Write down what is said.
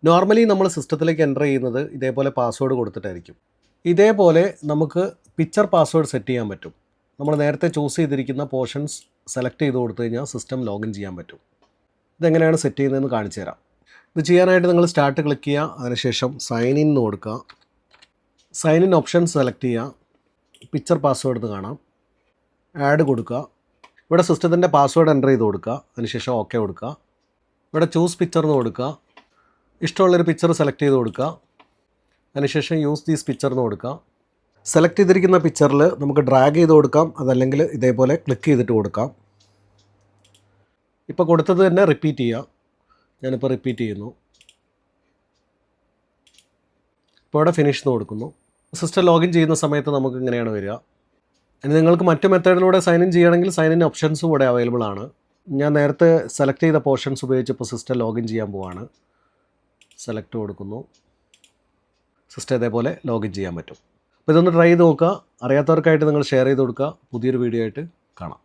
Normally നമ്മൾ സിസ്റ്റത്തിലേക്ക് enter ചെയ്യുന്നത് ഇതേപോലെ പാസ്വേഡ് കൊടുത്തിട്ടായിരിക്കും. ഇതേപോലെ നമുക്ക് പിക്ചർ പാസ്വേഡ് സെറ്റ് ചെയ്യാൻ പറ്റും. നമ്മൾ നേരത്തെ ചൂസ് ചെയ്തിരിക്കുന്ന പോർഷൻസ് സെലക്ട് ചെയ്ത് കൊടുത്തു കഴിഞ്ഞാൽ സിസ്റ്റം ലോഗിൻ ചെയ്യാൻ പറ്റും. ഇതെങ്ങനെയാണ് സെറ്റ് ചെയ്യുന്നതെന്ന് കാണിച്ചു തരാം. ഇത് ചെയ്യാനായിട്ട് നിങ്ങൾ സ്റ്റാർട്ട് ക്ലിക്ക് ചെയ്യുക. അതിനുശേഷം സൈൻ ഇൻ എന്ന് കൊടുക്കുക. സൈൻ ഇൻ ഓപ്ഷൻ സെലക്ട് ചെയ്യുക. പിക്ചർ പാസ്വേഡ് എന്ന് കാണാം. ആഡ് കൊടുക്കുക. ഇവിടെ സിസ്റ്റത്തിൻ്റെ പാസ്വേഡ് എൻ്റർ ചെയ്ത് കൊടുക്കുക. അതിനുശേഷം ഓക്കെ കൊടുക്കുക. ഇവിടെ ചൂസ് പിക്ചർ എന്ന് കൊടുക്കുക. ഇഷ്ടമുള്ളൊരു പിക്ചർ സെലക്ട് ചെയ്ത് കൊടുക്കുക. അതിനുശേഷം യൂസ് ദീസ് പിക്ചർ എന്ന് കൊടുക്കുക. സെലക്ട് ചെയ്തിരിക്കുന്ന പിക്ചറിൽ നമുക്ക് ഡ്രാഗ് ചെയ്ത് കൊടുക്കാം, അതല്ലെങ്കിൽ ഇതേപോലെ ക്ലിക്ക് ചെയ്തിട്ട് കൊടുക്കാം. ഇപ്പോൾ കൊടുത്തത് തന്നെ റിപ്പീറ്റ് ചെയ്യുക. ഞാനിപ്പോൾ റിപ്പീറ്റ് ചെയ്യുന്നു. ഇപ്പോൾ ഇവിടെ ഫിനിഷ് എന്ന് കൊടുക്കുന്നു. സിസ്റ്റം ലോഗിൻ ചെയ്യുന്ന സമയത്ത് നമുക്ക് ഇങ്ങനെയാണ് വരിക. ഇനി നിങ്ങൾക്ക് മറ്റു മെത്തേഡിലൂടെ സൈൻ ഇൻ ചെയ്യണമെങ്കിൽ സൈൻ ഇൻ ഓപ്ഷൻസും ഇവിടെ അവൈലബിൾ ആണ്. ഞാൻ നേരത്തെ സെലക്ട് ചെയ്ത പോർഷൻസ് ഉപയോഗിച്ച് ഇപ്പോൾ സിസ്റ്റം ലോഗിൻ ചെയ്യാൻ പോവാണ്. സെലക്ട് കൊടുക്കുന്നു. സിസ്റ്റം ഇതേപോലെ ലോഗിൻ ചെയ്യാൻ പറ്റും. അപ്പോൾ ഇതൊന്ന് ട്രൈ ചെയ്ത് നോക്കുക. അറിയാത്തവർക്കായിട്ട് നിങ്ങൾ ഷെയർ ചെയ്ത് കൊടുക്കുക. പുതിയൊരു വീഡിയോ ആയിട്ട് കാണാം.